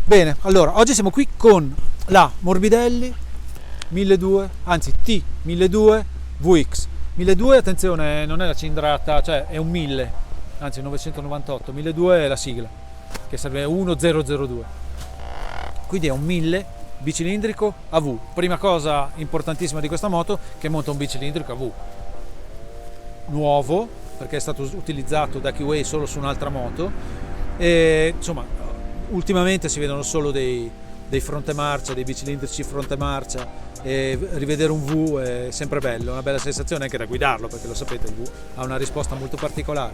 Bene, allora, oggi siamo qui con la Morbidelli 1200, anzi T1200 VX. 1200, attenzione, non è la cilindrata, cioè è un 1000, anzi 998, 1200 è la sigla, che serve 1002. Quindi è un 1000 bicilindrico a V. Prima cosa importantissima di questa moto, che monta un bicilindrico a V. Nuovo, perché è stato utilizzato da Keyway solo su un'altra moto, e insomma ultimamente si vedono solo dei fronte marcia, dei bicilindrici fronte marcia, e rivedere un V è sempre bello, è una bella sensazione anche da guidarlo, perché lo sapete, il V ha una risposta molto particolare.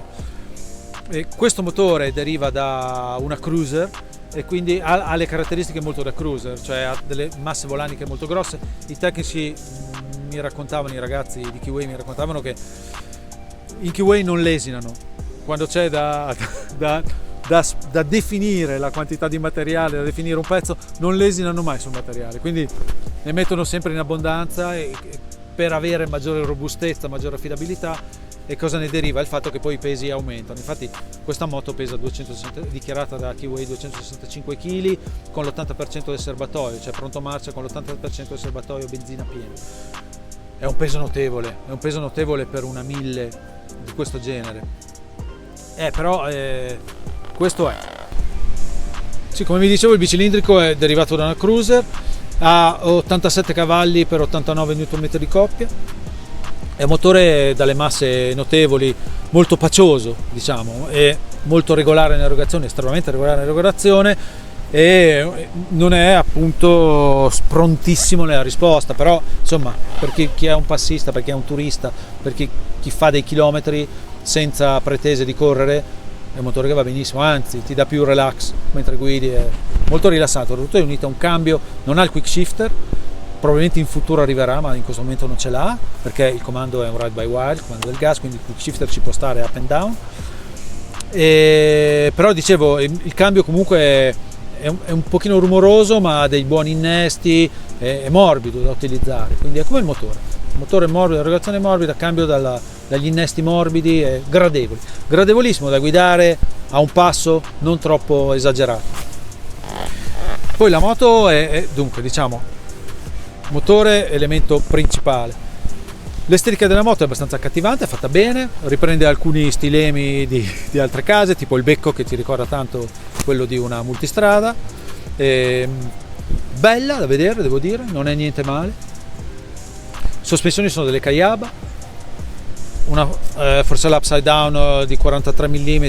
E questo motore deriva da una cruiser e quindi ha le caratteristiche molto da cruiser, cioè ha delle masse volaniche molto grosse. I tecnici mi raccontavano, i ragazzi di Keyway mi raccontavano che in Keyway non lesinano quando c'è da definire la quantità di materiale, da definire un pezzo, non lesinano mai sul materiale, quindi ne mettono sempre in abbondanza per avere maggiore robustezza, maggiore affidabilità. E cosa ne deriva? Il fatto che poi i pesi aumentano. Infatti questa moto pesa 260, dichiarata da Keyway 265 kg con l'80% del serbatoio, cioè pronto marcia con l'80% del serbatoio, benzina piena. È un peso notevole per una 1000 di questo genere. Però questo è. Sì, come vi dicevo, il bicilindrico è derivato da una cruiser, ha 87 cavalli per 89 Nm di coppia. È un motore dalle masse notevoli, molto pacioso, diciamo, e molto regolare in erogazione, estremamente regolare in erogazione, e non è appunto prontissimo nella risposta, però insomma per chi è un passista, per chi è un turista, per chi fa dei chilometri senza pretese di correre, è un motore che va benissimo, anzi ti dà più relax mentre guidi, è molto rilassato. Tutto è unito a un cambio, non ha il quick shifter, probabilmente in futuro arriverà, ma in questo momento non ce l'ha, perché il comando è un ride by wire, il comando del gas, quindi il quick shifter ci può stare up and down. Però dicevo, il cambio comunque è un pochino rumoroso, ma ha dei buoni innesti, è morbido da utilizzare, quindi è come il motore morbido, erogazione morbida, cambio dagli innesti morbidi, è gradevolissimo da guidare a un passo non troppo esagerato. Poi la moto è dunque, diciamo, motore elemento principale. L'estetica della moto è abbastanza accattivante, è fatta bene, riprende alcuni stilemi di altre case, tipo il becco che ti ricorda tanto quello di una multistrada. Bella da vedere, devo dire, non è niente male. Sospensioni sono delle Kayaba, una forsella upside down di 43 mm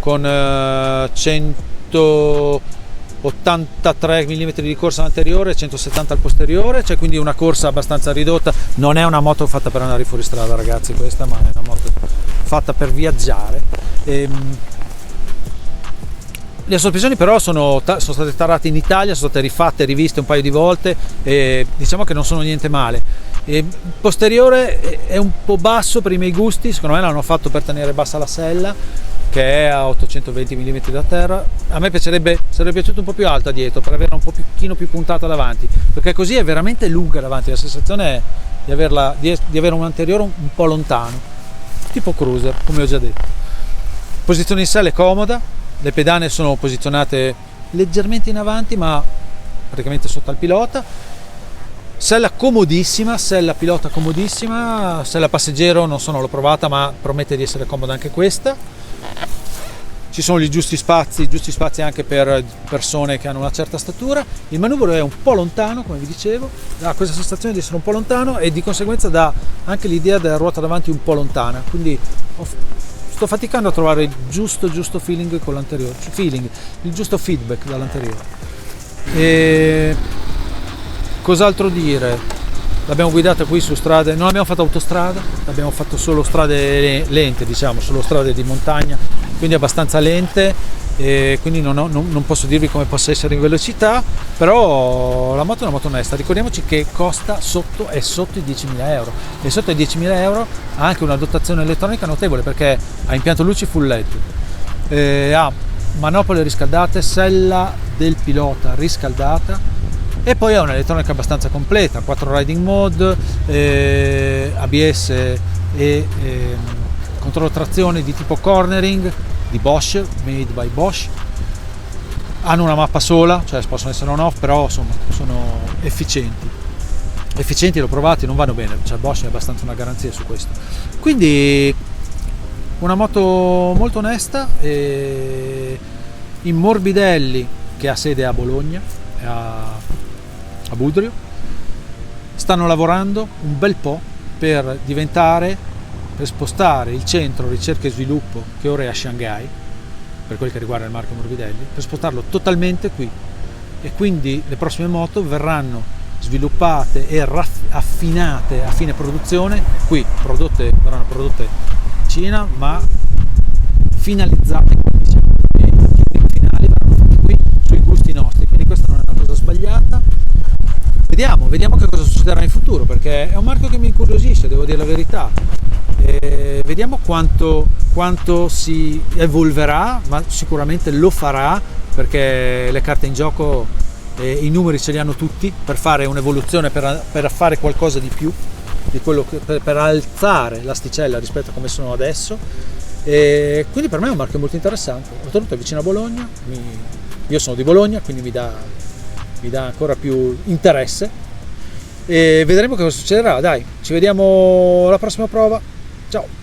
con 183 mm di corsa anteriore e 170 al posteriore, c'è quindi una corsa abbastanza ridotta. Non è una moto fatta per andare fuori strada, ragazzi, questa, ma è una moto fatta per viaggiare. Le sospensioni però sono state tarate in Italia, sono state rifatte e riviste un paio di volte, e diciamo che non sono niente male. Il posteriore è un po' basso per i miei gusti, secondo me l'hanno fatto per tenere bassa la sella, che è a 820 mm da terra. A me sarebbe piaciuto un po' più alta dietro, per averla un pochino più puntata davanti, perché così è veramente lunga davanti. La sensazione è di avere un anteriore un po' lontano, tipo cruiser, come ho già detto. Posizione in sella è comoda, le pedane sono posizionate leggermente in avanti, ma praticamente sotto al pilota. Sella comodissima, sella pilota comodissima, sella passeggero non l'ho provata, ma promette di essere comoda anche questa. Ci sono gli giusti spazi anche per persone che hanno una certa statura. Il manubrio è un po' lontano, come vi dicevo, ha questa sensazione di essere un po' lontano, e di conseguenza dà anche l'idea della ruota davanti un po' lontana, quindi sto faticando a trovare il giusto feeling con l'anteriore, il giusto feedback dall'anteriore. E cos'altro dire? L'abbiamo guidata qui su strade, non abbiamo fatto autostrada, abbiamo fatto solo strade lente, diciamo, solo strade di montagna, quindi abbastanza lente, e quindi non posso dirvi come possa essere in velocità, però la moto è una moto onesta. Ricordiamoci che costa sotto i 10.000 euro, e sotto i 10.000 euro ha anche una dotazione elettronica notevole, perché ha impianto luci full LED, ha manopole riscaldate, sella del pilota riscaldata, e poi ha un'elettronica abbastanza completa, 4 riding mode, ABS e controllo trazione di tipo cornering di Bosch, made by Bosch. hanno una mappa sola, cioè possono essere on-off, però insomma sono efficienti. Efficienti, l'ho provati, non vanno bene, cioè Bosch è abbastanza una garanzia su questo. Quindi una moto molto onesta, in Morbidelli, che ha sede a Bologna, a Budrio, stanno lavorando un bel po' per spostare il centro ricerca e sviluppo, che ora è a Shanghai, per quel che riguarda il marchio Morbidelli, per spostarlo totalmente qui, e quindi le prossime moto verranno sviluppate e affinate a fine produzione qui, verranno prodotte in Cina, ma finalizzate qui, e i kit finali verranno fatti qui sui gusti nostri, quindi questa non è una cosa sbagliata. Vediamo che cosa succederà in futuro, perché è un marchio che mi incuriosisce, devo dire la verità. Vediamo quanto si evolverà, ma sicuramente lo farà, perché le carte in gioco, i numeri ce li hanno tutti per fare un'evoluzione, per fare qualcosa di più di quello per alzare l'asticella rispetto a come sono adesso, e quindi per me è un marchio molto interessante. Oltretutto è vicino a Bologna, io sono di Bologna, quindi mi dà ancora più interesse, e vedremo cosa succederà. Dai, ci vediamo alla prossima prova. Ciao.